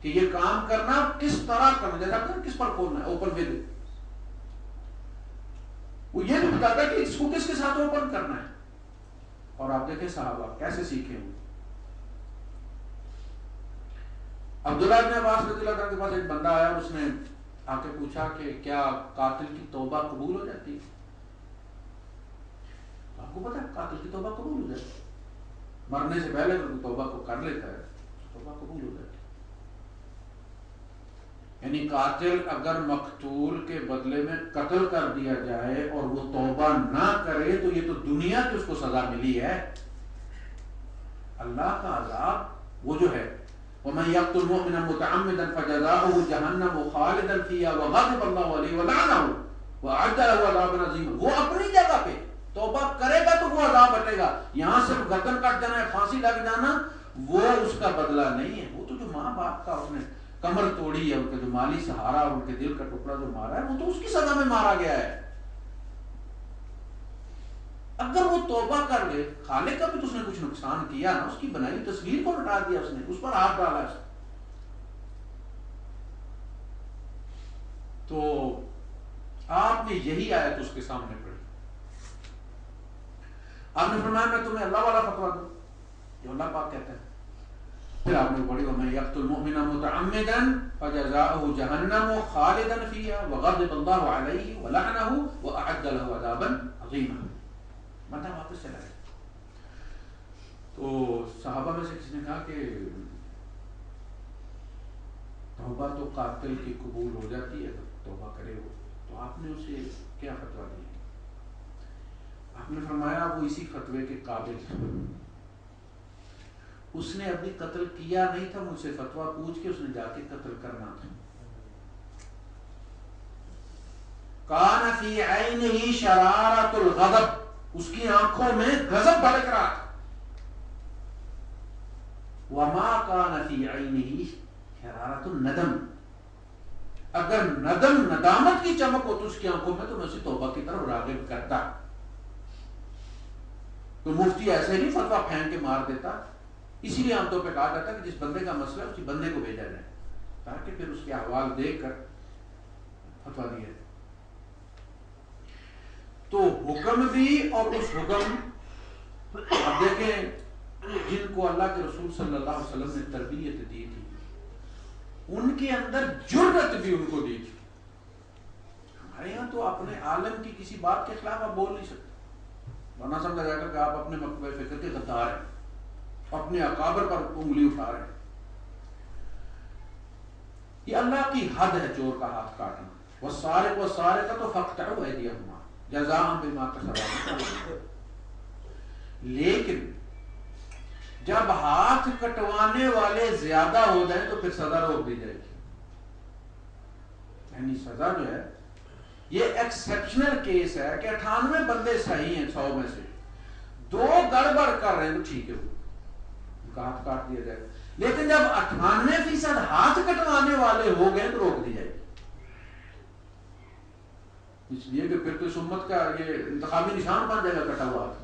کہ یہ کام کرنا کس طرح کرنا، جیسا کہ کس پر کھولنا ہے، اوپن ود، وہ یہ بھی بتاتا ہے کہ اس کو کس کے ساتھ اوپن کرنا ہے. اور آپ دیکھیں صحابہ کیسے سیکھے ہوئے. عبداللہ بن عباس رضی اللہ عنہ کے پاس ایک بندہ آیا اور اس نے آ کے پوچھا کہ کیا قاتل کی توبہ قبول ہو جاتی ہے؟ آپ کو پتا ہے قاتل کی توبہ قبول ہو جاتی ہے، مرنے سے پہلے اگر توبہ کو کر لیتا ہے توبہ قبول ہو جاتی ہے. یعنی قاتل اگر مقتول کے بدلے میں قتل کر دیا جائے اور وہ توبہ نہ کرے تو یہ تو دنیا کی اس کو سزا ملی ہے. اللہ کا عذاب وہ جو ہے وَمَن يَقْتُلْ مُؤْمِنًا مُتَعَمِّدًا فَجَزَاؤُهُ جَهَنَّمُ خَالِدًا فِيهَا وَغَضِبَ اللَّهُ عَلَيْهِ وَلَعَنَهُ وَأَعَدَّ لَهُ عَذَابًا عَظِيمًا. وہ اپنی جگہ پہ توبہ کرے گا تو وہ عذاب ہٹے گا. یہاں صرف گردن کٹ جانا ہے، پھانسی لگ جانا، وہ اس کا بدلہ نہیں ہے. وہ تو جو ماں باپ کا اس نے کمر توڑی ہے، ان کے جو مالی سہارا، ان کے دل کا ٹکڑا جو مارا ہے، وہ تو اس کی سزا میں مارا گیا ہے. اگر وہ توبہ کر لے، خالق کا بھی تو اس نے کچھ نقصان کیا نا، اس کی بنائی تصویر کو مٹا دیا، اس نے اس پر ہاتھ ڈالا. تو آپ نے یہی آیت اس کے سامنے پڑھی. آپ نے فرمایا میں تمہیں اللہ والا فتویٰ دوں جو اللہ پاک کہتا ہے. پھر آپ نے پڑھی وَمَن يَقْتُلْ مُؤْمِنًا مُتَعَمِّدًا فَجَزَاؤُهُ جَهَنَّمُ خَالِدًا فِيهَا وَغَضِبَ اللَّهُ عَلَيْهِ وَلَعَنَهُ وَأَعَدَّ لَهُ عَذَابًا عَظِيمًا. بندہ واپس چلا گیا. تو صحابہ میں سے کسی نے کہا کہ توبہ تو قاتل کی قبول ہو جاتی ہے اگر توبہ کرے وہ، تو آپ نے اسے کیا فتویٰ دیا؟ آپ نے فرمایا وہ اسی فتوے کے قابل ہے. اس نے ابھی قتل کیا نہیں تھا، مجھ سے فتویٰ پوچھ کے اس نے جا کے قتل کرنا تھا. کان فی عینہ شرارۃ الغضب، اس کی آنکھوں میں غضب بھڑک رہا تھا. وما کان فی عینہ شرارۃ الندم، اگر ندامت کی چمک ہو تو اس کی آنکھوں میں تو میں اسے توبہ کی طرف راغب کرتا. تو مفتی ایسے نہیں فتویٰ پھینک کے مار دیتا. اسی لیے عام طور پہ کہا جاتا ہے کہ جس بندے کا مسئلہ ہے اسی بندے کو بھیجا جائے تاکہ پھر اس کے احوال دیکھ کر فتویٰ دیا جائے. تو حکم بھی، اور اس حکم اب دیکھیں جن کو اللہ کے رسول صلی اللہ علیہ وسلم نے تربیت دی تھی ان کے اندر جرأت بھی ان کو دی تھی. ہمارے یہاں تو اپنے عالم کی کسی بات کے خلاف آپ بول نہیں سکتے، ورنہ سمجھا جائے گا کہ آپ اپنے مکتبہ فکر کے غدار ہیں، اپنے اکابر پر انگلی اٹھا رہے ہیں. یہ اللہ کی حد ہے چور کا ہاتھ کاٹنا. والسارق والسارقۃ فاقطعوا ایدیہما جزاء بما کسبا. لیکن جب ہاتھ کٹوانے والے زیادہ ہو جائیں تو پھر سزا روک دی جائے گی. یعنی سزا جو ہے یہ ایکسیپشنل کیس ہے کہ 98 بندے صحیح ہیں 100 میں سے، 2 گڑبڑ کر رہے ہیں تو ٹھیک ہے ان کا ہاتھ کاٹ دیا جائے گا. لیکن جب 98% ہاتھ کٹوانے والے ہو گئے تو روک دی جائے گی. اس لیے کہ پھر تو اس امت کا یہ انتخابی نشان بن جائے گا کٹا ہوا ہاتھ.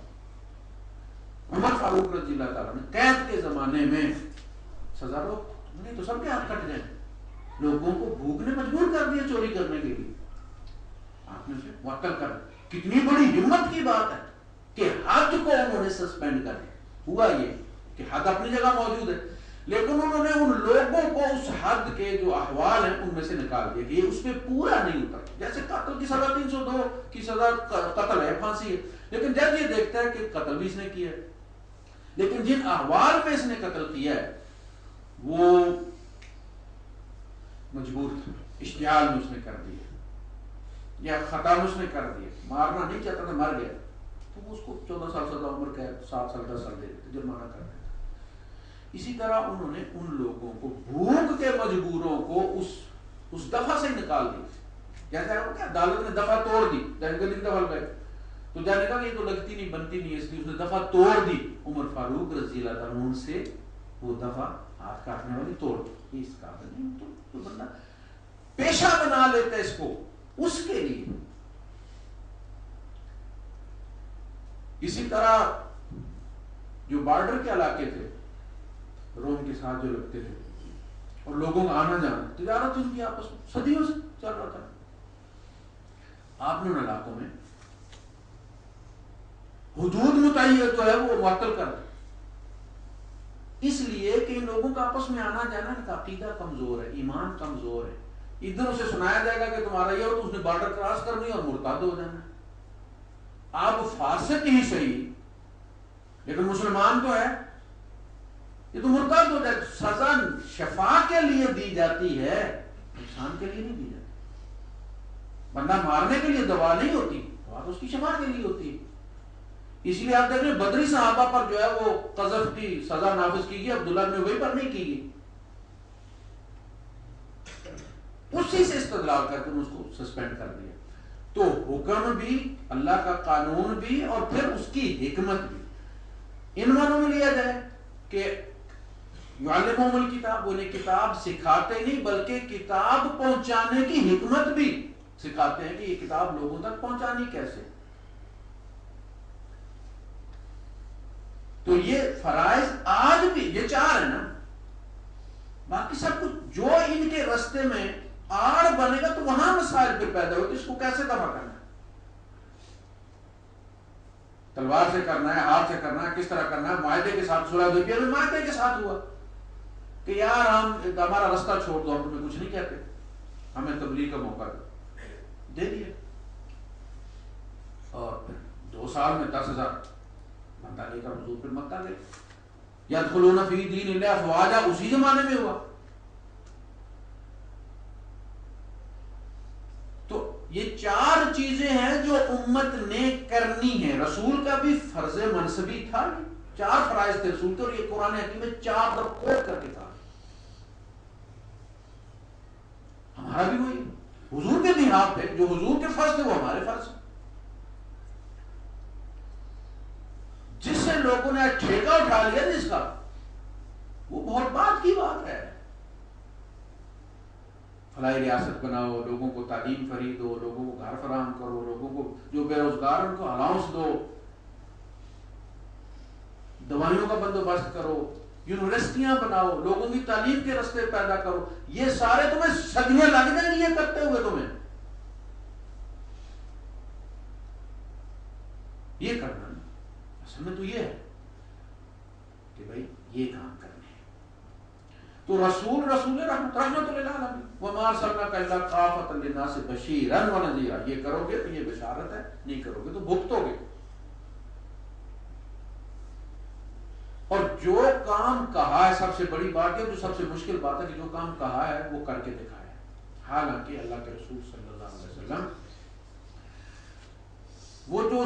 عمر فاروق رضی اللہ تعالیٰ نے قید کے زمانے میں سزا روک، نہیں تو سب کے ہاتھ کٹ جائیں. لوگوں کو بھوک نے مجبور کر دیا چوری کرنے کے لیے، آپ نے اسے معطل کر دیا. کتنی بڑی ہمت کی بات ہے کہ حد کو انہوں نے سسپینڈ کر دیا. ہوا یہ کہ حد اپنی جگہ موجود ہے لیکن انہوں نے ان لوگوں کو اس حد کے جو احوال ہیں ان میں سے نکال دیا کہ یہ اس پہ پورا نہیں اترا. جیسے قتل کی سزا 302 کی سزا قتل ہے، پھانسی ہے، لیکن جج یہ دیکھتا ہے کہ قتل بھی اس نے کیا ہے لیکن جن احوال میں اس نے قتل کیا ہے وہ مجبور تھا، اشتعال میں اس نے کر دیا یا خطا میں اس نے کر دیا، مارنا نہیں چاہتا تھا مر گیا تو اس کو 14 سال سزا عمر قید، 7 سال 10 سال دے دیتے، جرمانہ کر دیتے. اسی طرح انہوں نے ان لوگوں کو بھوک کے مجبوروں کو اس دفعہ سے نکال دی. جیسے آپ کیا عدالت نے دفعہ توڑ دی، جنگل کی دفعہ گئے تو جانے کا کہ یہ تو لگتی نہیں بنتی نہیں، اس لیے اس نے دفعہ توڑ دی. عمر فاروق رضی اللہ تعالیٰ عنہ سے وہ دفعہ ہاتھ کاٹنے والی توڑ دی. اس قابل نہیں تو بندہ پیشہ بنا لیتا ہے اس کو اس کے لیے. اسی طرح جو بارڈر کے علاقے تھے روم کے ساتھ جو لگتے تھے اور لوگوں کا آنا جانا، تجارت ان کی آپس میں صدیوں سے چل رہا تھا. آپ نے ان علاقوں میں حدود متعین جو ہے وہ معطل کر دی، اس لیے کہ ان لوگوں کا آپس میں آنا جانا، ان کا عقیدہ کمزور ہے، ایمان کمزور ہے. ادھر اسے سنایا جائے گا کہ تمہارا یہ ہو تو اس نے بارڈر کراس کرنی اور مرتد ہو جانا. آپ فاسق ہی صحیح لیکن مسلمان تو ہے، یہ تو مرتد ہو جائے. سزا شفا کے لیے دی جاتی ہے، انسان کے لیے نہیں دی جاتی. بندہ مارنے کے لیے دوا نہیں ہوتی، دوا تو اس کی شفا کے لیے ہوتی ہے. اس لیے آپ دیکھ رہے بدری صحابہ پر جو ہے وہ قذف کی سزا نافذ کی گئی، عبداللہ بن ابی پر نہیں کی گئی. اسی سے استدلال کر کے اس کو سسپینڈ کر دیا. تو حکم بھی، اللہ کا قانون بھی، اور پھر اس کی حکمت بھی ان معنوں میں لیا جائے کہ یعلمہم الکتاب، انہیں کتاب سکھاتے نہیں بلکہ کتاب پہنچانے کی حکمت بھی سکھاتے ہیں کہ یہ کتاب لوگوں تک پہنچانی کیسے. تو یہ فرائض آج بھی یہ 4 ہے نا، باقی سب کچھ جو ان کے رستے میں آڑ بنے گا تو وہاں مسائل پھر پیدا ہوتے. اس کو کیسے دفع کرنا ہے؟ تلوار سے کرنا ہے، ہاتھ سے کرنا ہے، کس طرح کرنا ہے؟ معاہدے کے ساتھ، صلح حدیبیہ میں معاہدے کے ساتھ ہوا کہ یار ہمارا رستہ چھوڑ دو، ہم تمہیں کچھ نہیں کہتے، ہمیں تبلیغ کا موقع دے دیا. اور پھر 2 سال میں 10,000 بندہ لے کر حضور پھر مکہ گئے. یدخلون فی دین اللہ افواجا اسی زمانے میں ہوا. تو یہ 4 چیزیں ہیں جو امت نے کرنی ہیں. رسول کا بھی فرض منصبی تھا، 4 فرائض تھے رسول کے، اور یہ قرآن حکیم میں 4 طرف کوٹ کر کے کہا. ہمارا بھی وہی حضور کے بھی ہاتھ پہ جو حضور کے فرض تھے وہ ہمارے فرض ہیں. جس سے لوگوں نے ٹھیکہ اٹھا لیا جس کا، وہ بہت بات کی بات ہے. فلاحی ریاست بناؤ، لوگوں کو تعلیم فری دو، لوگوں کو گھر فراہم کرو، لوگوں کو جو بے روزگار ان کو الاؤنس دو، دوائیوں کا بندوبست کرو، یونیورسٹیاں بناؤ، لوگوں کی تعلیم کے راستے پیدا کرو. یہ سارے تمہیں صدیاں لگ جائیں گی یہ کرتے ہوئے. تمہیں یہ کرنا ہے. اصل میں تو یہ ہے کہ بھائی یہ کام کرنے ہیں. تو رسول رحمت للعالمین، وما ارسلناک الا کافۃ للناس بشیرا ونذیرا. یہ کرو گے تو یہ بشارت ہے، نہیں کرو گے تو بھگتو گے. اور جو کام کہا ہے، سب سے بڑی بات ہے، جو سب سے مشکل بات ہے کہ جو کام کہا ہے وہ کر کے دکھایا ہے. حالانکہ اللہ کے رسول صلی اللہ علیہ وسلم وہ جو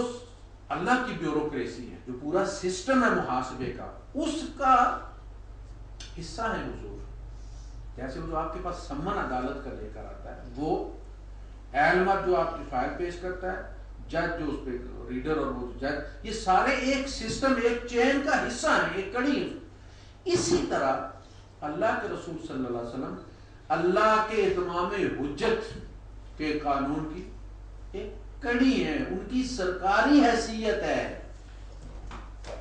اللہ کی بیوروکریسی ہے، جو پورا سسٹم ہے محاسبے کا، اس کا حصہ ہے حضور. جیسے وہ جو آپ کے پاس سمن عدالت کا لے کر آتا ہے، وہ علمت جو آپ کی فائل پیش کرتا ہے، جج جو اس پہ ریڈر اور وہ جج، یہ سارے ایک سسٹم، ایک چین کا حصہ ہیں، ایک کڑی ہے. اسی طرح اللہ کے رسول صلی اللہ علیہ وسلم اللہ کے اتمام حجت کے قانون کی ایک کڑی ہے، ان کی سرکاری حیثیت ہے،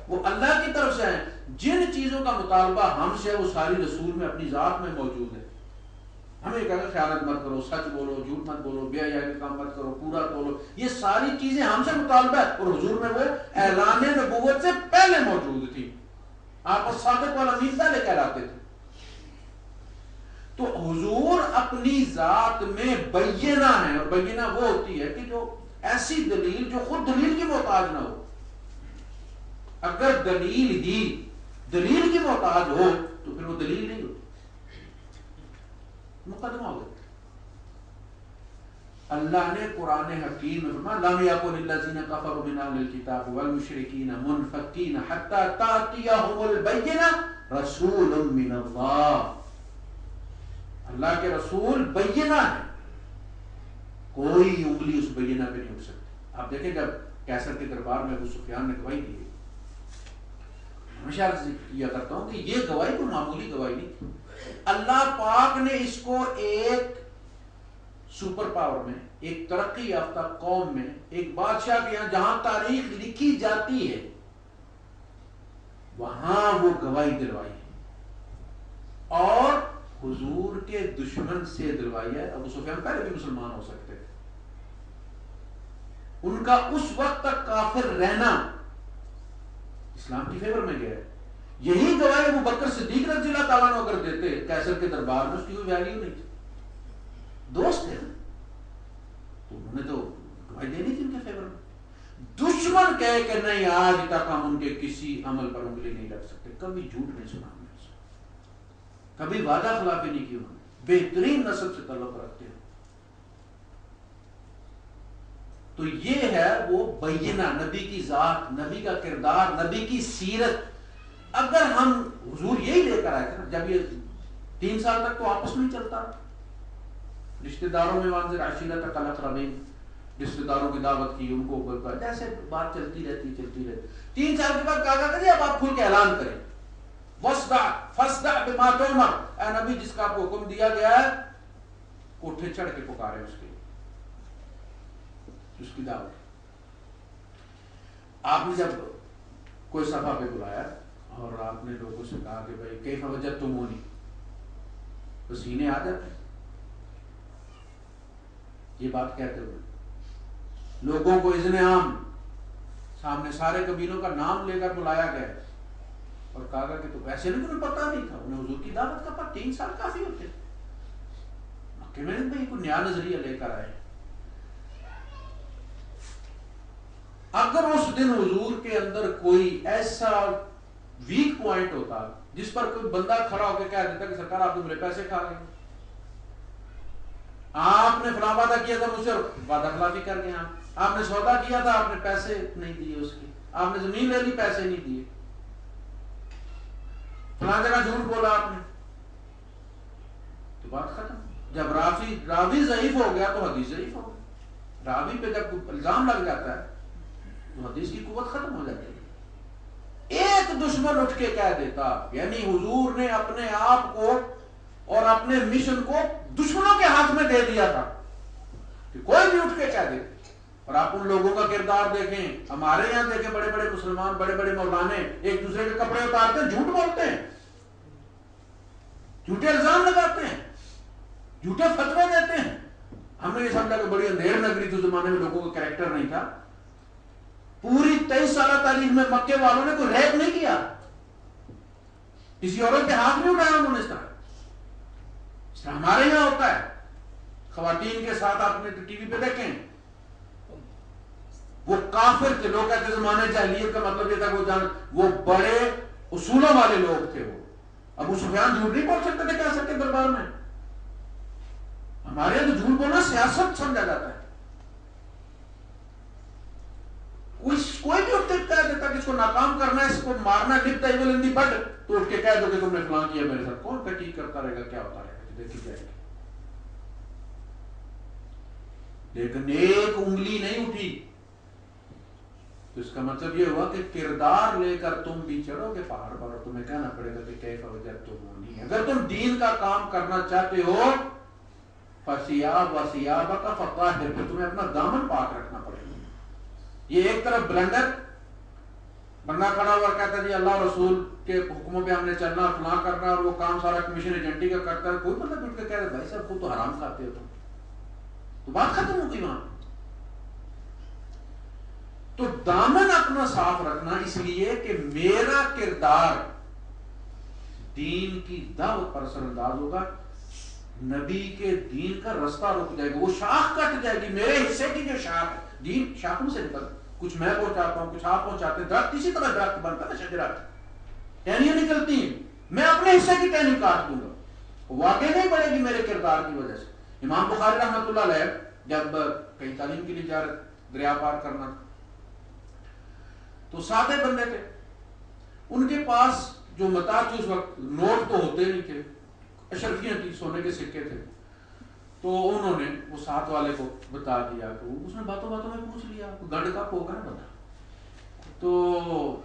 وہ اللہ کی طرف سے ہیں. جن چیزوں کا مطالبہ ہم سے ہے وہ ساری رسول میں اپنی ذات میں موجود ہے. ہمیں کہا خیانت مت کرو، سچ بولو، جھوٹ مت بولو، بے حیائی کا کام مت کرو، پورا تولو، یہ ساری چیزیں ہم سے مطالبہ ہے. اور حضور میں وہ اعلان نبوت سے پہلے موجود تھی. آپ صادق والامین پہلے کہلاتے تھے. تو حضور اپنی ذات میں بینہ ہے، اور بینہ وہ ہوتی ہے کہ جو ایسی دلیل جو خود دلیل کی محتاج نہ ہو. اگر دلیل ہی دلیل کی محتاج ہو تو پھر وہ دلیل نہیں ہوتی، مقدمہ ہو گیا. اللہ نے قرآن حکیم میں فرمایا لم یکن الذین کفروا من اہل الکتاب والمشرکین منفکین حتی تأتیہم البینہ رسول من اللہ. اللہ کے رسول بینہ ہے، کوئی انگلی اس بینہ پہ نہیں اٹھ سکتی. آپ دیکھیں جب کیسر کے دربار میں ابو سفیان نے گواہی دی، ہمیشہ عرض کیا کرتا ہوں کہ یہ گواہی کوئی معمولی گواہی نہیں تھی. اللہ پاک نے اس کو ایک سپر پاور میں، ایک ترقی یافتہ قوم میں، ایک بادشاہ کے یہاں جہاں تاریخ لکھی جاتی ہے وہاں وہ گواہی دلوائی ہے. اور حضور کے دشمن سے دلوائی ہے. ابو سفیان پہلے بھی مسلمان ہو سکتے تھے, ان کا اس وقت تک کافر رہنا اسلام کی فیور میں گیا. یہی گواہی ابو بکر صدیق رضی اللہ تعالیٰ عنہ اگر دیتے کیسر کے دربار میں, اس کی کوئی ویلیو نہیں تھی, دوست تھے نا, تو انہوں نے تو گواہی دینی تھی ان کے فیور میں. دشمن کہے کہ نہیں آج تک ہم ان کے کسی عمل پر انگلی نہیں رکھ سکتے, کبھی جھوٹ نہیں سنا ہم نے, کبھی وعدہ خلافی نہیں کی, انہوں نے بہترین نسب سے تعلق رکھتے ہیں. تو یہ ہے وہ بینہ, نبی کی ذات, نبی کا کردار, نبی کی سیرت. اگر ہم حضور یہی لے کر آئے تھے نا, جب یہ 3 سال تک تو آپس میں چلتا, رشتہ داروں میں وانذر عشیرتک الاقربین, رشتہ داروں کی دعوت کی, ان کو جیسے بات چلتی رہتی. 3 سال کے بعد کہا کہ اب آپ کھل کے اعلان کریں, فاصدع بما تؤمر, اے نبی جس کا آپ کو حکم دیا گیا ہے کوٹھے چڑھ کے پکارے اس کے, اس کی دعوت. آپ نے جب کوئی صفحہ پہ بلایا اور آپ نے لوگوں سے کہا کہ بھائی کیف وجدتمونی, پسینے آ جاتے, یہ بات کہتے ہوئے لوگوں کو اذن عام سامنے سارے قبیلوں کا نام لے کر بلایا گیا اور کہا کہ تو ایسے نہیں, انہیں پتا نہیں تھا, انہیں حضور کی دعوت کا پتہ, 3 سال کافی ہوتے. مکے میں بھائی کوئی نیا نظریہ لے کر آئے. اگر اس دن حضور کے اندر کوئی ایسا ویک پوائنٹ ہوتا جس پر کوئی بندہ کھڑا ہو کے کہہ دیتا کہ سرکار آپ نے میرے پیسے کھا گئے, آپ نے فلاں وعدہ کیا تھا مجھ سے وعدہ خلافی کر گئے, آپ نے سودا کیا تھا, آپ نے پیسے نہیں دیے اس کی, آپ نے زمین لے لی پیسے نہیں دیے, فلاں جگہ جھوٹ بولا آپ نے, تو بات ختم. جب راوی ضعیف ہو گیا تو حدیث ضعیف ہو گئی. راوی پہ جب الزام لگ جاتا ہے تو حدیث کی قوت ختم ہو جاتی ہے. ایک دشمن اٹھ کے کہہ دیتا, یعنی حضور نے اپنے آپ کو اور اپنے مشن کو دشمنوں کے ہاتھ میں دے دیا تھا کہ کوئی بھی اٹھ کے کہہ دے. اور آپ ان لوگوں کا کردار دیکھیں, ہمارے یہاں دیکھیں بڑے بڑے مسلمان, بڑے بڑے مولانے ایک دوسرے کے کپڑے اتارتے ہیں, جھوٹ بولتے ہیں, جھوٹے الزام لگاتے ہیں, جھوٹے فتوے دیتے ہیں. ہم نے یہ سمجھا کہ بڑی اندھیر نگری تھی, اس زمانے میں لوگوں کا کریکٹر نہیں تھا. پوری 23 سالہ تاریخ میں مکے والوں نے کوئی ریپ نہیں کیا, کسی عورت کے ہاتھ نہیں اٹھایا انہوں نے. اس طرح ہمارے یہاں ہوتا ہے, خواتین کے ساتھ آپ نے ٹی وی پہ دیکھیں, وہ کافر تھے. لوگ کہتے زمانے جاہلیت کا مطلب یہ تھا کہ وہ بڑے اصولوں والے لوگ تھے. وہ ابو سفیان جھوٹ نہیں بول سکتے تھے کیسر کے دربار میں. ہمارے یہاں تو جھوٹ بولنا سیاست سمجھا جاتا ہے. کوئی بھی اٹھ کے کہہ دیتا کہ اس کو ناکام کرنا ہے, اس کو مارنا, نپتا ایول ان دی بڈ, تو اٹھ کے کہہ دو کہ تم نے فلاں کیا میرے ساتھ. کون تحقیق کرتا رہے گا, کیا ہوتا رہے گا, دیکھی جائے گی. لیکن ایک انگلی نہیں اٹھی تو اس کا مطلب یہ ہوا کہ کردار لے کر تم بھی چڑھو گے پہاڑ پر, اور تمہیں کہنا پڑے گا کہ کیف وجدتمونی. اگر تم دین کا کام کرنا چاہتے ہو فَثِيَابَ وَثِيَابَكَ فَطَهِّرْ, پھر تمہیں اپنا دامن پاک رکھنا پڑے گا. یہ ایک طرف بلنڈر, بندہ کھڑا ہوا کہتا ہے جی اللہ رسول کے حکموں پہ ہم نے چلنا, فلاں کرنا, اور وہ کام سارا کمیشن ایجنٹی کا کرتا ہے. کوئی بندہ اٹھ کے کہہ رہا ہے بھائی صاحب خود تو حرام کھاتے ہو, تو بات ختم ہو گئی وہاں. تو دامن اپنا صاف رکھنا اس لیے کہ میرا کردار دین کی دعوت پر اثر انداز ہوگا, نبی کے دین کا رستہ رک جائے گا, وہ شاخ کٹ جائے گی. میرے حصے کی جو شاخ ہے, دین شاخوں سے نکل, کچھ میں پہنچاتا ہوں, کچھ آپ پہنچاتے ہیں. درخت اسی طرح درخت بنتا ہے, شجرات ٹہنیاں نکلتی ہیں, میں اپنے حصے کی ٹہنی کاٹ دوں گا, واقع نہیں پڑے گی میرے کردار کی وجہ سے. امام بخاری رحمۃ اللہ علیہ جب کہیں تعلیم کے لیے جا رہے, دریا پار کرنا, تو سادے بندے تھے, ان کے پاس جو متاع تھے اس وقت نوٹ تو ہوتے نہیں تھے, اشرفیاں تھی, سونے کے سکے تھے. تو انہوں نے وہ ساتھ والے کو بتا دیا, تو اس نے باتوں باتوں میں پوچھ لیا, گنڈ کپ ہوگا نا بتا, تو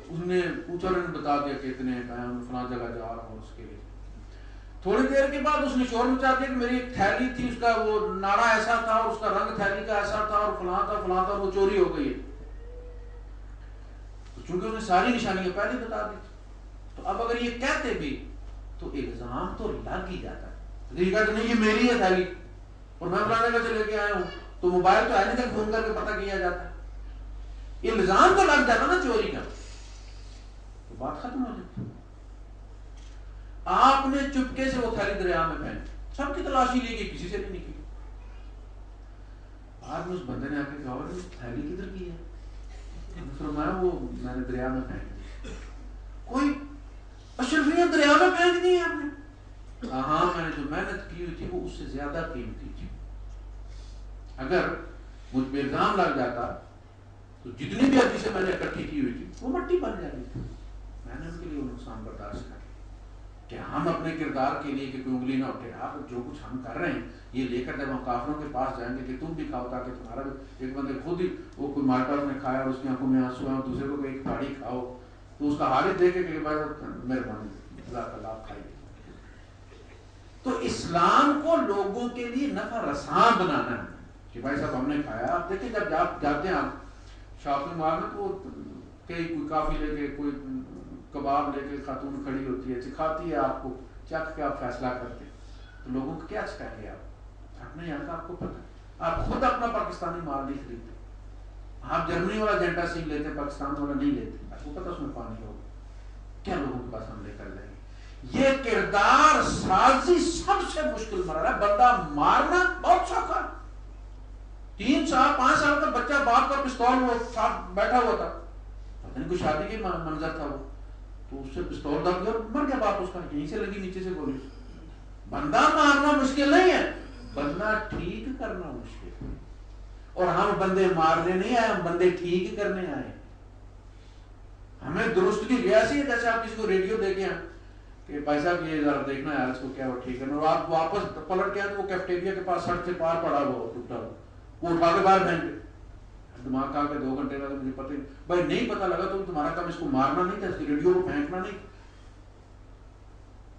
اس نے پوچھا, انہوں نے بتا دیا کہ اتنے فلاں جگہ جا رہا ہوں اس کے لیے. تھوڑی دیر کے بعد اس نے شور مچا دیا کہ میری ایک تھیلی تھی, اس کا وہ ناڑا ایسا تھا, اور اس کا رنگ تھیلی کا ایسا تھا, اور فلاں تھا فلاں تھا, وہ چوری ہو گئی ہے. چونکہ اس نے ساری نشانیاں پہلے بتا دی, تو اب اگر یہ کہتے بھی تو الزام تو لگ ہی جاتا ہے. حقیقت نہیں، یہ میری ہے تھیلی اور میں فلانے کا لے کے آیا ہوں، تو موبائل تو ہے نہیں کہ فون کر کے پتہ کیا جاتا ہے، الزام تو لگ جاتا نا چوری کا، تو بات ختم ہو جاتی۔ آپ نے چپکے سے وہ تھیلی دریا میں پھینک، سب کی تلاشی لی گئی، کسی سے نہیں نکلی۔ بعد میں اس بندے نے آ کے کہا تھیلی کدھر کی ہے؟ فرمایا وہ میں نے دریا میں پھینک دی۔ کوئی اشرفیت دریا میں پھینک دی ہے آپ نے؟ ہاں میں نے جو محنت کی ہوئی تھی وہ اس سے زیادہ قیمتی تھی، اگر مجھ پہ الزام لگ جاتا تو جتنی بھی حدیثیں میں نے اکٹھی کی ہوئی تھی وہ مٹی بن جاتی تھی۔ میں نے ان کے لیے وہ نقصان برداشت کر کہ ہم اپنے کردار کے لیے کہ کوئی انگلی نہ اٹھے، آپ جو کچھ ہم کر رہے ہیں یہ لے کر جب ہم کافروں کے پاس جائیں گے کہ تم بھی کھاؤ تاکہ تمہارا بھی، ایک بندے خود ہی وہ کوئی مالٹا اس نے کھایا اور اس کی آنکھوں میں آنسو آئے، دوسرے کو ایک پہاڑی کھاؤ تو اس کا حالت دیکھ کے کہ بھائی مہربانی اللہ تعالیٰ آپ کھائیے۔ تو اسلام کو لوگوں کے لیے نفع رساں بنانا ہے کہ بھائی صاحب ہم نے کھایا۔ آپ دیکھیں جب آپ جاتے ہیں آپ شاپنگ مال میں تو کئی کوئی کافی لے کے کوئی کباب لے کے خاتون کھڑی ہوتی ہے، سکھاتی ہے آپ کو، چکھ کے آپ فیصلہ کرتے ہیں، تو لوگوں کو کیا سکھائیں گے آپ؟ اپنے یہاں کا آپ کو پتہ ہے، آپ خود اپنا پاکستانی مال نہیں خریدتے، آپ جرمنی والا جنٹا سیکھ لیتے ہیں، پاکستان والا نہیں لیتے، آپ کو پتہ اس میں پانی ہوگا، کیا لوگوں کے پاس ہم لے کر جائیں گے؟ یہ کردار سازی سب سے مشکل مرحلہ ہے۔ بندہ مارنا بہت سوکھا، 3 سال 5 سال کا بچہ باپ کا پستول وہ ساتھ بیٹھا ہوا تھا، پتہ نہیں کوئی شادی کے منظر تھا وہ، تو اس سے پستول دب گیا مر گیا باپ اس کا، یہیں سے لگی نیچے سے گولی۔ بندہ مارنا مشکل نہیں ہے، بندہ ٹھیک کرنا مشکل ہے، اور ہم بندے مارنے نہیں آئے، ہم بندے ٹھیک کرنے آئے۔ ہمیں درست کی ریاسی ہے، جیسے آپ کسی کو ریڈیو دیکھیں کہ بھائی صاحب یہ ذرا دیکھنا ہے اس کو کیا وہ ٹھیک کرنا، اور آپ واپس پلٹ کے آئے تو وہ کیفٹیریا کے پاس سڑک سے پار پڑا ہوا ٹوٹا ہوا، وہ اٹھا کے باہر پھینک کے دماغ کھا کے 2 گھنٹے بعد مجھے پتہ نہیں، بھائی نہیں پتہ لگا تو تمہارا کام اس کو مارنا نہیں تھا، اس کی ریڈیو کو پھینکنا نہیں۔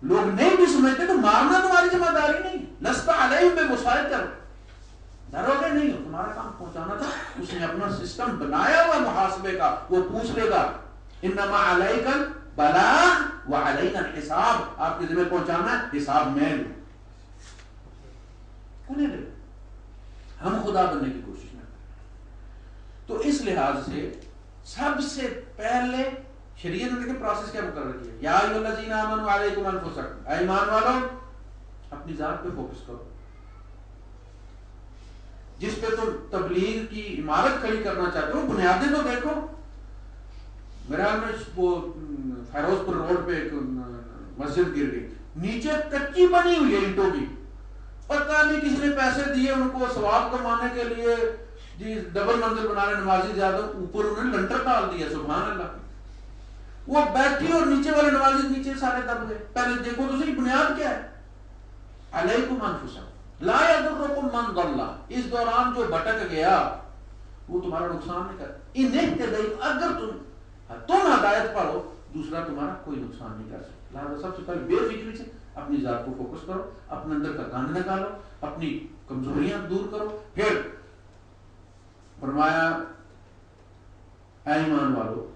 لوگ نہیں بھی سمجھتے تو مارنا تمہاری ذمہ داری نہیں، لست علیہم بمسیطر، ڈروگے نہیں ہو، تمہارا کام پہنچانا تھا۔ اس نے اپنا سسٹم بنایا ہوا محاسبے کا، وہ پوچھ لے گا انما علیک البلاغ وعلینا الحساب، آپ کے ذمہ پہنچانا ہے، حساب میں لوں، انہیں لے، ہم خدا بننے کی کوشش نہ کریں۔ تو اس لحاظ سے سب سے پہلے شریعت نے دیکھیں پروسیس کیا مقرر کیا، یا ایھا الذین آمنوا علیکم انفسکم، اے ایمان والو اپنی ذات پہ فوکس کرو، جس پہ تم تبلیغ کی عمارت کھڑی کرنا چاہتے ہو بنیادیں تو دیکھو۔ میرے حال میں وہ فیروز پور روڈ پہ ایک مسجد گر گئی، نیچے کچی بنی ہوئی ہے اینٹوں کی، پتہ نہیں کسی نے پیسے دیے ان کو ثواب کمانے کے لیے، جی ڈبل منزل بنانے، نمازی زیادہ، اوپر انہوں نے لنٹر ڈال دیا، سبحان اللہ، وہ بیٹھی اور نیچے والے نمازی نیچے سارے دب گئے۔ پہلے دیکھو تو صحیح بنیاد کیا ہے، علیکم انفسکم لا یضرکم من ضل، اس دوران جو بھٹک گیا وہ تمہارا نقصان نہیں کرتا، ان اہتدیت، اگر تم ہدایت پر ہو دوسرا تمہارا کوئی نقصان نہیں کر سکتا۔ لہٰذا سب سے پہلے بے فکری سے اپنی ذات کو فوکس کرو، اپنے اندر کا گند نکالو، اپنی کمزوریاں دور کرو، پھر فرمایا اے ایمان والو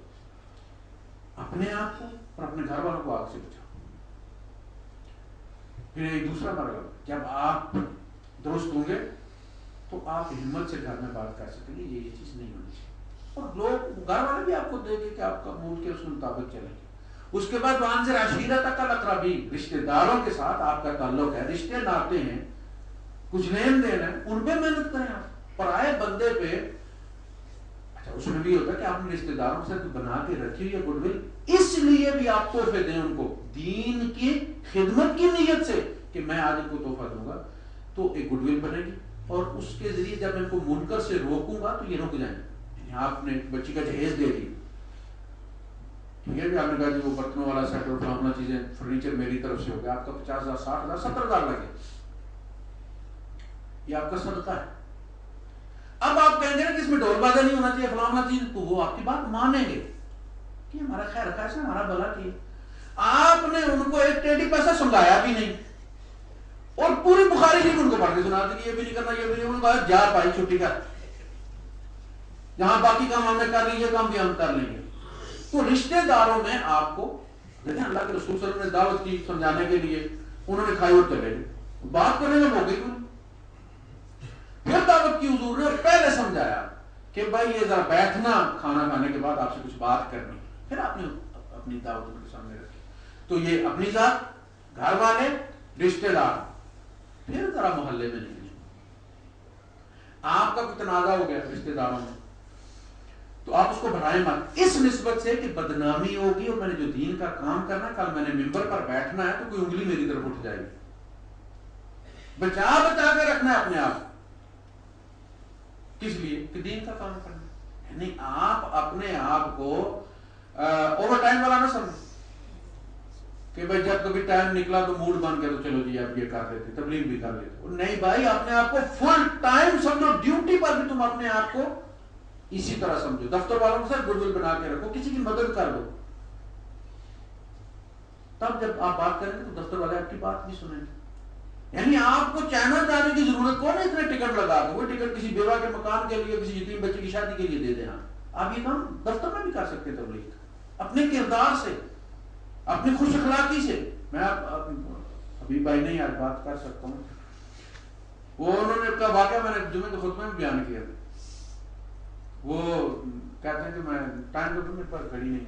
اپنے آپ کو اور اپنے گھر والوں کو آگ سے بچاؤ۔ پھر ایک دوسرا مرحلہ، جب آپ درست ہوں گے تو آپ ہمت سے گھر میں بات کر سکیں گے یہ چیز نہیں ہونی چاہیے، اور لوگ گھر والے بھی آپ کو دیکھیں کہ آپ کا موڈ کے اس کے مطابق چلیں گے۔ اس کے بعد وانذر عشیرتک الاقربین، رشتہ داروں کے ساتھ آپ کا تعلق ہے، رشتے ناتے ہیں، کچھ لین دین ہے، ان پہ محنت کریں۔ آپ پرائے بندے پہ، اچھا اس میں بھی ہوتا ہے کہ آپ نے رشتہ داروں کے ساتھ بنا کے رکھی ہے گڈ ول، اس لیے بھی آپ تحفے دیں ان کو دین کی خدمت کی نیت سے کہ میں آج ان کو تحفہ دوں گا تو ایک گڈ ول بنے گی، اور اس کے ذریعے جب میں ان کو منکر سے روکوں گا تو یہ رک جائیں گے۔ آپ نے بچی کا جہیز دے دی، ٹھیک ہے، آپ نے کہا جی وہ برتنوں والا سیٹ اور فلاں چیزیں فرنیچر میری طرف سے ہو گیا، آپ کا 50,000 60,000 70,000 لگے، یہ آپ کا صدقہ ہے۔ اب آپ کہیں گے نا کہ اس میں ڈھول بازا نہیں ہونا چاہیے فلاں چیز، تو وہ آپ کی بات مانیں گے کہ ہمارا خیر خواہ نے ہمارا بھلا کیا۔ آپ نے ان کو ایک ٹیڈی پیسہ سنگایا بھی نہیں، اور پوری بخاری شریف ان کو پڑھ کے سنا دی کہ یہ بھی نہیں کرنا، یہ بھی نہیں، ان کو جا پائی چھٹی کا، جہاں باقی کام ہم نے کر لی یہ کام بھی ہم کر لیں گے۔ تو رشتہ داروں میں آپ کو دیکھیں اللہ کے رسول صلی اللہ علیہ وسلم نے دعوت کی سمجھانے کے لیے، انہوں نے کھائی اور چلے گئے، بات کرنے کا موقع کیوں؟ پھر دعوت کی حضور نے پہلے سمجھایا کہ بھائی یہ ذرا بیٹھنا کھانا کھانے کے بعد آپ سے کچھ بات کرنی، پھر آپ نے اپنی دعوت ان کے سامنے رکھی. تو یہ اپنی ذات، گھر والے، رشتے دار، پھر ذرا محلے میں نہیں. آپ کا کوئی تنازع ہو گیا رشتے داروں میں تو آپ اس کو بڑھائیں مت اس نسبت سے کہ بدنامی ہوگی، اور میں نے جو دین کا کام کرنا، کل میں نے ممبر پر بیٹھنا ہے تو کوئی انگلی میری طرف اٹھ جائے گی. بچا کے رکھنا ہے اپنے آپ. کس لیے؟ کہ دین کا کام کرنا. یعنی آپ اپنے آپ کو اوور ٹائم والا نہ سمجھیں کہ بھائی جب کبھی ٹائم نکلا تو موڈ بن گیا تو چلو جی آپ یہ کر لیتے، تبلیغ بھی کر لیتے. نہیں بھائی، اپنے آپ کو فل ٹائم سمجھو. ڈیوٹی پر بھی تم اپنے آپ کو اسی طرح سمجھو. دفتر والوں کے ساتھ گڈ ول بنا کے رکھو، کسی کی مدد کر دو. تب جب آپ بات کریں گے تو دفتر والے آپ کی بات بھی سنیں گے. یعنی آپ کو چائنا جانے کی ضرورت کون ہے اتنے ٹکٹ لگا دو. وہ ٹکٹ کسی بیوہ کے مکان کے لیے، کسی یتیم بچے کی شادی کے لیے دے دیں. آپ یہ کام دفتر میں بھی کر سکتے ہیں. تبلیغ اپنے کردار سے، اپنی خوش اخلاقی سے. میں ابھی بھائی نہیں آج بات کر سکتا ہوں. وہ انہوں نے کا واقعہ میں نے جمعے کے خطبے میں بیان کیا. وہ کہتے ہیں کہ میں ٹائم میرے پاس گھڑی نہیں.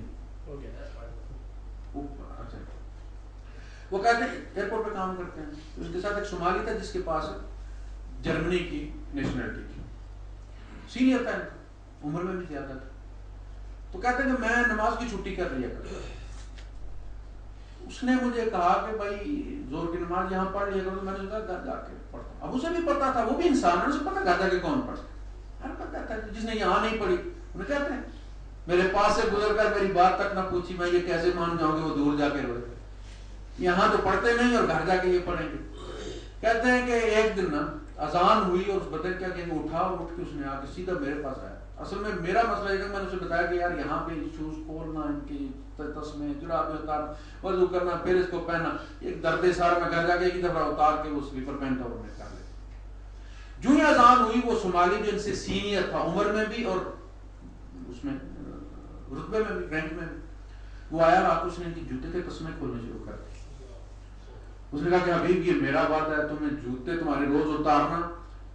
اچھا، وہ کہتے ہیں ایئرپورٹ پہ کام کرتے ہیں. اس کے ساتھ ایک صومالی تھا جس کے پاس جرمنی کی نیشنلٹی تھی. سینئر تھا، عمر میں بھی زیادہ تھا. تو کہتے ہیں کہ میں نماز کی چھٹی کر لیا کرتا. اس نے مجھے کہا کہ بھائی زور کی نماز یہاں پڑھ لیا کرو. تو میں نے کہا گھر جا کے پڑھتا ہوں. اب اسے بھی پتا تھا، وہ بھی انسان ہے، اسے پتا گھر جا کے کون پڑھتا. ہر پتا تھا جس نے یہاں نہیں پڑھی. انہیں کہتے ہیں میرے پاس سے گزر کر میری بات تک نہ پوچھی، میں یہ کیسے مان جاؤں گے وہ دور جا کے روئے. یہاں تو پڑھتے نہیں اور گھر جا کے یہ پڑھیں گے. کہتے ہیں کہ ایک دن نا اذان ہوئی اور اس بدر کیا کہ اٹھا، اٹھ کے اس نے آ کے سیدھا میرے پاس آیا. اصل میں میرا مسئلہ یہ تھا، میں نے اسے بتایا کہ یار یہاں پہ شوز کھولنا، ان کی تسمے جرابیں اتارنا، وضو کرنا، پھر اس کو پہننا، ایک درد سارا. میں گھر جا کے ایک دفعہ اتار کے وہ سلیپر پہنتا اور میں کر لیتا. جو ہی اذان ہوئی وہ صومالی جو ان سے سینئر تھا عمر میں بھی اور اس میں رتبے میں بھی، رینک میں بھی، وہ آیا رات کو. اس نے ان کی جوتے کے تسمے کھولنے شروع کر دیے. اس نے کہا کہ حبیب یہ میرا وعدہ ہے، تمہیں جوتے تمہارے روز اتارنا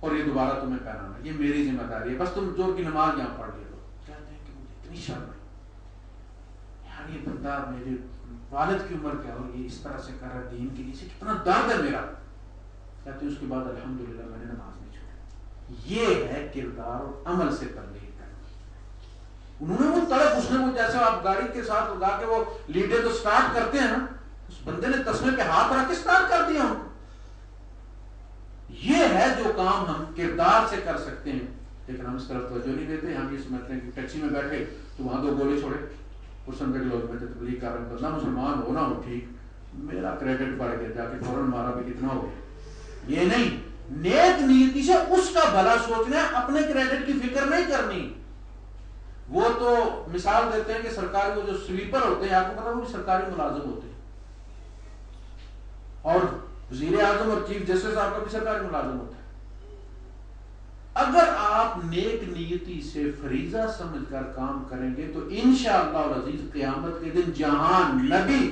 اور یہ دوبارہ تمہیں پہنانا، یہ میری ذمہ داری ہے، بس تم زور کی نماز یہاں پڑھ لیا. کہتے ہیں کہ مجھے اتنی شرم ہے یار، یہ بندہ میرے والد کی عمر کا اور یہ اس طرح سے کر رہا ہے دین کے لیے، کتنا درد ہے میرا. کہتے ہیں اس کے بعد الحمدللہ میں نے نماز نہیں چھوڑی. یہ ہے کردار اور عمل سے تبلیغ کرنا. انہوں نے وہ طرف، اس نے وہ جیسے آپ گاڑی کے ساتھ لگا کے وہ لیڈر تو سٹارٹ کرتے ہیں نا، اس بندے نے تسمے پہ ہاتھ رکھ کے سٹارٹ کر دیا. یہ ہے جو کام ہم کردار سے کر سکتے ہیں. لیکن ہم اس طرف توجہ نہیں دیتے. ہم یہ سمجھتے ہیں کہ ٹیکسی میں بیٹھے تو وہاں 2 گولے چھوڑے اور سمجھے کہ لوگ میں تبلیغ کر رہے ہیں، نہ مسلمان ہو نہ ہو، ٹھیک میرا کریڈٹ بڑھ گیا، جا کے فوراً مارا بھی کتنا ہو گیا. یہ نہیں، نیک نیتی سے اس کا بھلا سوچنا ہے، اپنے کریڈٹ کی فکر نہیں کرنی. وہ تو مثال دیتے ہیں کہ سرکاری وہ جو سلیپر ہوتے ہیں، آپ کو پتا وہ بھی سرکاری ملازم ہوتے ہیں، اور وزیر اعظم اور چیف جسٹس آپ کا بھی سرکاری ملازم ہوتا ہے. اگر آپ نیک نیتی سے فریضہ سمجھ کر کام کریں گے تو انشاءاللہ العزیز قیامت کے دن جہاں نبی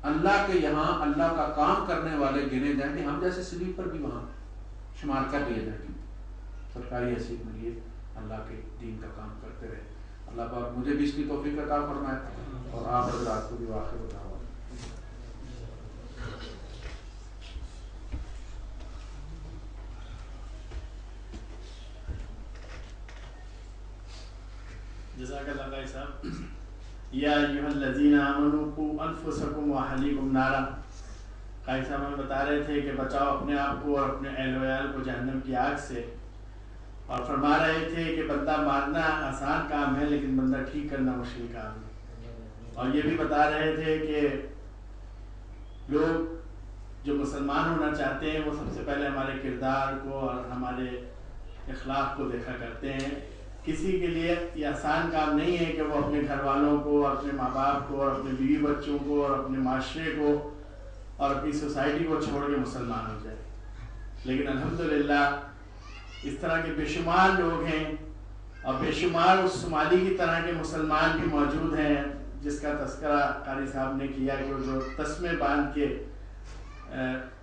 اللہ کے یہاں اللہ کا کام کرنے والے گنے جائیں گے، ہم جیسے سلیپر بھی وہاں شمار کر لیے جائیں گے. سرکاری حیثیت میں یہ اللہ کے دین کا کام کرتے رہے. اللہ پاک مجھے بھی اس کی توفیق عطا فرمائے اور آپ حضرات کو بھی واقع بتاؤ. جزاک اللہ بھائی صاحب. یا ایھا الذین آمنوا قوا انفسکم واہلیکم نارا. قائد صاحب ہمیں بتا رہے تھے کہ بچاؤ اپنے آپ کو اور اپنے اہل ویال کو جہنم کی آگ سے، اور فرما رہے تھے کہ بندہ مارنا آسان کام ہے لیکن بندہ ٹھیک کرنا مشکل کام ہے. اور یہ بھی بتا رہے تھے کہ لوگ جو مسلمان ہونا چاہتے ہیں وہ سب سے پہلے ہمارے کردار کو اور ہمارے اخلاق کو دیکھا کرتے ہیں. کسی کے لیے یہ آسان کام نہیں ہے کہ وہ اپنے گھر والوں کو اور اپنے ماں باپ کو اور اپنے بیوی بچوں کو اور اپنے معاشرے کو اور اپنی سوسائٹی کو چھوڑ کے مسلمان ہو جائے. لیکن الحمدللہ اس طرح کے بے شمار لوگ ہیں، اور بے شمار اس صومالی کی طرح کے مسلمان بھی موجود ہیں جس کا تذکرہ قاری صاحب نے کیا کہ وہ جو تسمے باندھ کے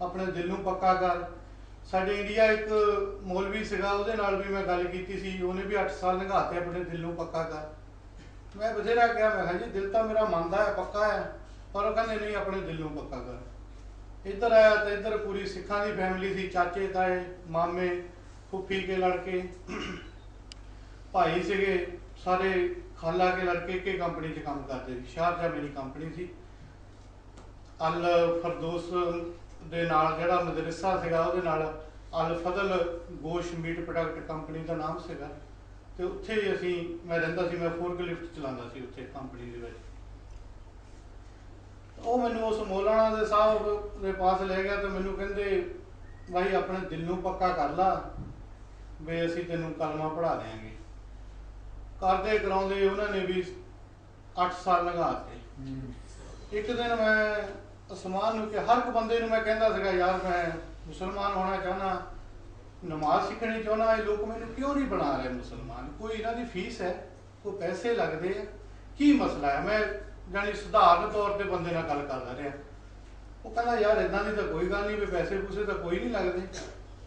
ਆਪਣੇ ਦਿਲ ਨੂੰ ਪੱਕਾ ਕਰ। ਸਾਡੇ ਇੰਡੀਆ ਇੱਕ ਮੌਲਵੀ ਸੀਗਾ, ਉਹਦੇ ਨਾਲ ਵੀ ਮੈਂ ਗੱਲ ਕੀਤੀ ਸੀ, ਉਹਨੇ ਵੀ 8 ਸਾਲ ਲੰਘਾਤੇ ਆਪਣੇ ਦਿਲ ਨੂੰ ਪੱਕਾ ਕਰ। ਮੈਂ ਬਥੇਰਾ ਕਿਹਾ, ਮੈਂ ਕਿਹਾ ਜੀ ਦਿਲ ਤਾਂ ਮੇਰਾ ਮੰਨਦਾ ਹੈ, ਪੱਕਾ ਹੈ, ਪਰ ਉਹ ਕਹਿੰਦੇ ਨਹੀਂ ਆਪਣੇ ਦਿਲ ਨੂੰ ਪੱਕਾ ਕਰ। ਇੱਧਰ ਆਇਆ ਤਾਂ ਇੱਧਰ ਪੂਰੀ ਸਿੱਖਾਂ ਦੀ ਫੈਮਿਲੀ ਸੀ, ਚਾਚੇ ਤਾਏ ਮਾਮੇ ਫੁੱਫੀ ਕੇ ਲੜਕੇ ਭਾਈ ਸੀਗੇ, ਸਾਰੇ ਖਾਲਾ ਕੇ ਲੜਕੇ ਇੱਕ ਕੰਪਨੀ 'ਚ ਕੰਮ ਕਰਦੇ ਸੀ। ਸ਼ਾਰਜਾ ਮੇਰੀ ਕੰਪਨੀ ਸੀ। ਅਲ ਫਰਦੋਸ ਦੇ ਨਾਲ ਜਿਹੜਾ ਮਦਰਸਾ ਸੀਗਾ, ਉਹਦੇ ਨਾਲ ਅਲ ਫਜ਼ਲ ਗੋਸ਼ ਮੀਟ ਪ੍ਰੋਡਕਟ ਕੰਪਨੀ ਦਾ ਨਾਮ ਸੀਗਾ, ਤੇ ਉੱਥੇ ਹੀ ਮੈਂ ਰਹਿੰਦਾ ਸੀ। ਮੈਂ ਫੋਰਕ ਲਿਫਟ ਚਲਾਉਂਦਾ ਸੀ ਉੱਥੇ ਕੰਪਨੀ ਦੇ ਵਿੱਚ। ਉਹ ਮੈਨੂੰ ਉਸ ਮੌਲਾਨਾ ਦੇ ਸਾਹਿਬ ਦੇ ਪਾਸ ਲੈ ਗਿਆ ਤੇ ਮੈਨੂੰ ਕਹਿੰਦੇ ਭਾਈ ਆਪਣੇ ਦਿਲ ਨੂੰ ਪੱਕਾ ਕਰ ਲਾ ਵੀ ਅਸੀਂ ਤੈਨੂੰ ਕਲਮਾ ਪੜ੍ਹਾ ਦਿਆਂਗੇ। ਕਰਦੇ ਕਰਾਉਂਦੇ ਉਹਨਾਂ ਨੇ ਵੀ 8 ਸਾਲ ਲੰਘਾਤੇ। ਇੱਕ ਦਿਨ ਮੈਂ ਉਸਮਾਨ ਨੂੰ ਕਿ ਹਰ ਇੱਕ ਬੰਦੇ ਨੂੰ ਮੈਂ ਕਹਿੰਦਾ ਸੀਗਾ, ਯਾਰ ਮੈਂ ਮੁਸਲਮਾਨ ਹੋਣਾ ਚਾਹੁੰਦਾ, ਨਮਾਜ਼ ਸਿੱਖਣੀ ਚਾਹੁੰਦਾ, ਇਹ ਲੋਕ ਮੈਨੂੰ ਕਿਉਂ ਨਹੀਂ ਬਣਾ ਰਹੇ ਮੁਸਲਮਾਨ? ਕੋਈ ਇਹਨਾਂ ਦੀ ਫੀਸ ਹੈ, ਕੋਈ ਪੈਸੇ ਲੱਗਦੇ ਆ, ਕੀ ਮਸਲਾ ਹੈ? ਮੈਂ ਜਾਨੀ ਸਧਾਰਨ ਤੌਰ ਤੇ ਬੰਦੇ ਨਾਲ ਗੱਲ ਕਰਦਾ ਰਿਹਾ। ਉਹ ਕਹਿੰਦਾ ਯਾਰ ਇੱਦਾਂ ਦੀ ਤਾਂ ਕੋਈ ਗੱਲ ਨਹੀਂ, ਵੀ ਪੈਸੇ ਪੂਸੇ ਤਾਂ ਕੋਈ ਨਹੀਂ ਲੱਗਦੇ।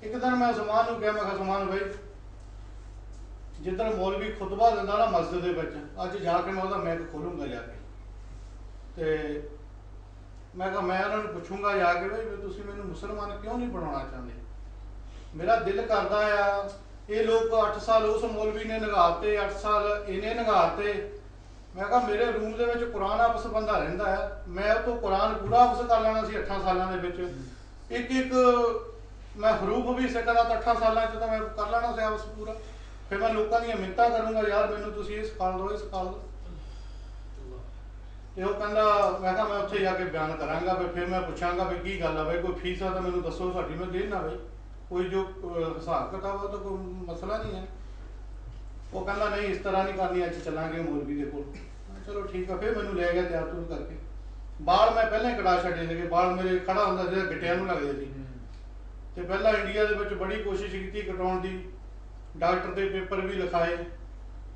ਇੱਕ ਦਿਨ ਮੈਂ ਉਸਮਾਨ ਨੂੰ ਕਿਹਾ, ਮੈਂ ਕਿਹਾ ਉਸਮਾਨ ਭਾਈ ਜਿੱਦਣ ਮੌਲਵੀ ਖੁਤਬਾ ਦਿੰਦਾ ਨਾ ਮਸਜਿਦ ਦੇ ਵਿੱਚ, ਅੱਜ ਜਾ ਕੇ ਮੈਂ ਉਹਦਾ ਮੈਕ ਖੋਲੂੰਗਾ ਜਾ ਕੇ, ਤੇ ਮੈਂ ਕਿਹਾ ਮੈਂ ਉਹਨਾਂ ਨੂੰ ਪੁੱਛੂੰਗਾ ਜਾ ਕੇ ਵੀ ਤੁਸੀਂ ਮੈਨੂੰ ਮੁਸਲਮਾਨ ਕਿਉਂ ਨਹੀਂ ਬਣਾਉਣਾ ਚਾਹੁੰਦੇ? ਮੇਰਾ ਦਿਲ ਕਰਦਾ ਆ। ਇਹ ਲੋਕ 8 ਸਾਲ ਉਸ ਮੌਲਵੀ ਨੇ ਨਿਗਾਹਤੇ, 8 ਸਾਲ ਇਹਨੇ ਨਿਗਾਹਤੇ। ਮੈਂ ਕਿਹਾ ਮੇਰੇ ਰੂਮ ਦੇ ਵਿੱਚ ਕੁਰਾਨ ਆਪਸ ਬੰਦਾ ਰਹਿੰਦਾ ਆ, ਮੈਂ ਉਹ ਤੋਂ ਕੁਰਾਨ ਪੂਰਾ ਆਪਸ ਕਰ ਲੈਣਾ ਸੀ 8 ਸਾਲਾਂ ਦੇ ਵਿੱਚ। ਇੱਕ ਮੈਂ ਹਰੂਫ ਵੀ ਸਿੱਖਦਾ ਤਾਂ 8 ਸਾਲਾਂ 'ਚ ਤਾਂ ਮੈਂ ਕਰ ਲੈਣਾ ਸੀ ਆਪਸ ਪੂਰਾ। ਫਿਰ ਮੈਂ ਲੋਕਾਂ ਦੀਆਂ ਮਿੰਨਤਾਂ ਕਰੂੰਗਾ, ਯਾਰ ਮੈਨੂੰ ਤੁਸੀਂ ਇਹ ਸਿਖਾ ਦਿਓ, ਇਹ ਸਿਖਾ ਦਿਓ। ਤੇ ਉਹ ਕਹਿੰਦਾ, ਮੈਂ ਕਿਹਾ ਮੈਂ ਉੱਥੇ ਜਾ ਕੇ ਬਿਆਨ ਕਰਾਂਗਾ, ਫਿਰ ਮੈਂ ਪੁੱਛਾਂਗਾ ਵੀ ਕੀ ਗੱਲ ਆ ਬਈ, ਕੋਈ ਫੀਸ ਆ ਤਾਂ ਮੈਨੂੰ ਦੱਸੋ, ਸਾਡੀ ਮੈਂ ਦੇਣਾ ਬਈ, ਕੋਈ ਜੋ ਹਿਸਾਬ ਕਿਤਾਬ ਆ ਤਾਂ ਕੋਈ ਮਸਲਾ ਨਹੀਂ ਹੈ। ਉਹ ਕਹਿੰਦਾ ਨਹੀਂ ਇਸ ਤਰ੍ਹਾਂ ਨਹੀਂ ਕਰਨੀ, ਅੱਜ ਚੱਲਾਂਗੇ ਮੌਲਵੀ ਦੇ ਕੋਲ। ਚਲੋ ਠੀਕ ਆ। ਫਿਰ ਮੈਨੂੰ ਲੈ ਗਿਆ ਤਿਆਰ ਤੁਰ ਕਰਕੇ। ਬਾਲ ਮੈਂ ਪਹਿਲਾਂ ਹੀ ਕਟਾ ਛੱਡੇ ਸੀਗੇ, ਬਾਲ ਮੇਰੇ ਖੜਾ ਹੁੰਦਾ ਜਿਹੜਾ ਗਿੱਟਿਆਂ ਨੂੰ ਲੱਗਦੇ ਸੀ। ਤੇ ਪਹਿਲਾਂ ਇੰਡੀਆ ਦੇ ਵਿੱਚ ਬੜੀ ਕੋਸ਼ਿਸ਼ ਕੀਤੀ ਕਟਾਉਣ ਦੀ, ਡਾਕਟਰ ਦੇ ਪੇਪਰ ਵੀ ਲਿਖਾਏ।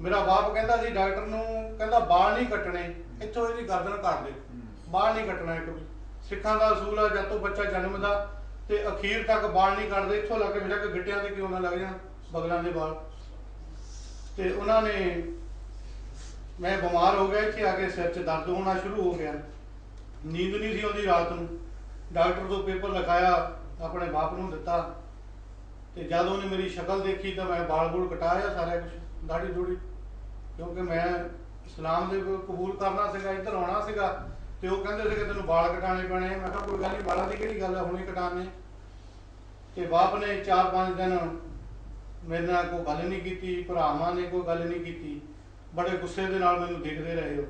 ਮੇਰਾ ਬਾਪ ਕਹਿੰਦਾ ਸੀ ਡਾਕਟਰ ਨੂੰ, ਕਹਿੰਦਾ ਬਾਲ ਨਹੀਂ ਕੱਟਣੇ, ਇੱਥੋਂ ਇਹਦੀ ਗਰਦਨ ਕੱਟ ਦੇ, ਬਾਲ ਨਹੀਂ ਕੱਟਣਾ ਇੱਕ ਵੀ। ਸਿੱਖਾਂ ਦਾ ਅਸੂਲ ਆ, ਜਦ ਤੋਂ ਬੱਚਾ ਜਨਮਦਾ ਤੇ ਅਖੀਰ ਤੱਕ ਬਾਲ ਨਹੀਂ ਕੱਟਦੇ, ਇੱਥੋਂ ਲੱਗ ਕੇ ਬੇਸ਼ੱਕ ਗਿੱਟਿਆਂ ਤੇ ਕਿਉਂ ਨਾ ਲੱਗ ਜਾਣ ਬਗਲਾਂ ਦੇ ਬਾਲ। ਤੇ ਉਹਨਾਂ ਨੇ, ਮੈਂ ਬਿਮਾਰ ਹੋ ਗਿਆ, ਇੱਥੇ ਆ ਕੇ ਸਿਰ 'ਚ ਦਰਦ ਹੋਣਾ ਸ਼ੁਰੂ ਹੋ ਗਿਆ, ਨੀਂਦ ਨਹੀਂ ਸੀ ਆਉਂਦੀ ਰਾਤ ਨੂੰ। ਡਾਕਟਰ ਤੋਂ ਪੇਪਰ ਲਿਖਾਇਆ, ਆਪਣੇ ਬਾਪ ਨੂੰ ਦਿੱਤਾ, ਤੇ ਜਦ ਉਹਨੇ ਮੇਰੀ ਸ਼ਕਲ ਦੇਖੀ ਤਾਂ ਮੈਂ ਬਾਲ ਬੂਲ ਕਟਾਇਆ ਸਾਰਾ ਕੁਛ, ਦਾੜੀ ਦੂੜੀ, ਕਿਉਂਕਿ ਮੈਂ ਇਸਲਾਮ ਦੇ ਕਬੂਲ ਕਰਨਾ ਸੀਗਾ, ਇੱਧਰ ਆਉਣਾ ਸੀਗਾ। ਤੇ ਉਹ ਕਹਿੰਦੇ ਸੀਗੇ ਤੈਨੂੰ ਬਾਲ ਕਟਾਣੇ ਪੈਣੇ। ਮੈਂ ਕਿਹਾ ਕੋਈ ਗੱਲ ਨਹੀਂ, ਬਾਲਾਂ ਦੀ ਕਿਹੜੀ ਗੱਲ ਹੈ, ਹੁਣੇ ਕਟਾਣੇ। ਤੇ ਬਾਪ ਨੇ 4-5 ਦਿਨ ਮੇਰੇ ਨਾਲ ਕੋਈ ਗੱਲ ਨਹੀਂ ਕੀਤੀ, ਭਰਾਵਾਂ ਨੇ ਕੋਈ ਗੱਲ ਨਹੀਂ ਕੀਤੀ, ਬੜੇ ਗੁੱਸੇ ਦੇ ਨਾਲ ਮੈਨੂੰ ਦੇਖਦੇ ਰਹੇ ਹੋ।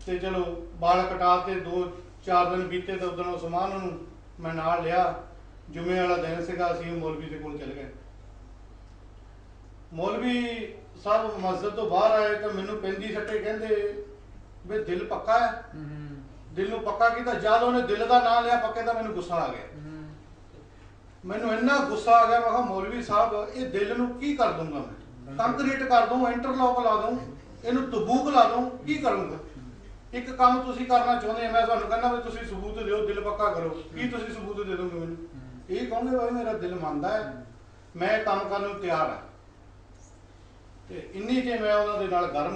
ਤੇ ਚਲੋ ਬਾਲ ਕਟਾ ਤੇ 2-4 ਦਿਨ ਬੀਤੇ ਤਾਂ ਉਦੋਂ ਉਸਮਾਨ ਨੂੰ ਮੈਂ ਨਾਲ ਲਿਆ। ਜੁਮੇ ਵਾਲਾ ਦਿਨ ਸੀਗਾ, ਅਸੀਂ ਮੌਲਵੀ ਦੇ ਕੋਲ ਚਲੇ ਗਏ। ਮੌਲਵੀ ਸਾਹਿਬ ਮਸਜਿਦ ਤੋਂ ਬਾਹਰ ਆਏ ਤਾਂ ਮੈਨੂੰ ਪੈਂਦੀ ਸੱਟੇ ਕਹਿੰਦੇ ਵੀ ਦਿਲ ਪੱਕਾ ਹੈ, ਦਿਲ ਨੂੰ ਪੱਕਾ ਕੀਤਾ। ਜਦ ਉਹਨੇ ਦਿਲ ਦਾ ਨਾਂ ਲਿਆ ਪੱਕੇ ਤਾਂ ਮੈਨੂੰ ਗੁੱਸਾ ਆ ਗਿਆ। ਮੈਨੂੰ ਇੰਨਾ ਗੁੱਸਾ ਆ ਗਿਆ, ਮੈਂ ਕਿਹਾ ਮੌਲਵੀ ਸਾਹਿਬ ਇਹ ਦਿਲ ਨੂੰ ਕੀ ਕਰ ਦੂੰਗਾ ਮੈਂ? ਕੰਕਰੀਟ ਕਰ ਦੂੰ, ਇੰਟਰਲੌਕ ਲਾ ਦੂੰ, ਇਹਨੂੰ ਤਬੂਕ ਲਾ ਦੂੰ, ਕੀ ਕਰੂੰਗਾ? ਇੱਕ ਕੰਮ ਤੁਸੀਂ ਕਰਨਾ ਚਾਹੁੰਦੇ ਆ, ਮੈਂ ਤੁਹਾਨੂੰ ਕਹਿੰਦਾ ਵੀ ਤੁਸੀਂ ਸਬੂਤ ਦਿਓ, ਦਿਲ ਪੱਕਾ ਕਰੋ। ਕੀ ਤੁਸੀਂ ਸਬੂਤ ਦੇ ਦੋਗੇ ਮੈਨੂੰ? ਇਹ ਕਹੋਗੇ ਭਾਈ ਮੇਰਾ ਦਿਲ ਮੰਨਦਾ ਹੈ, ਮੈਂ ਕੰਮ ਕਰਨ ਨੂੰ ਤਿਆਰ ਹਾਂ। ਤੇ ਇੰਨੀ 'ਚ ਮੈਂ ਉਹਨਾਂ ਦੇ ਨਾਲ ਗਰਮ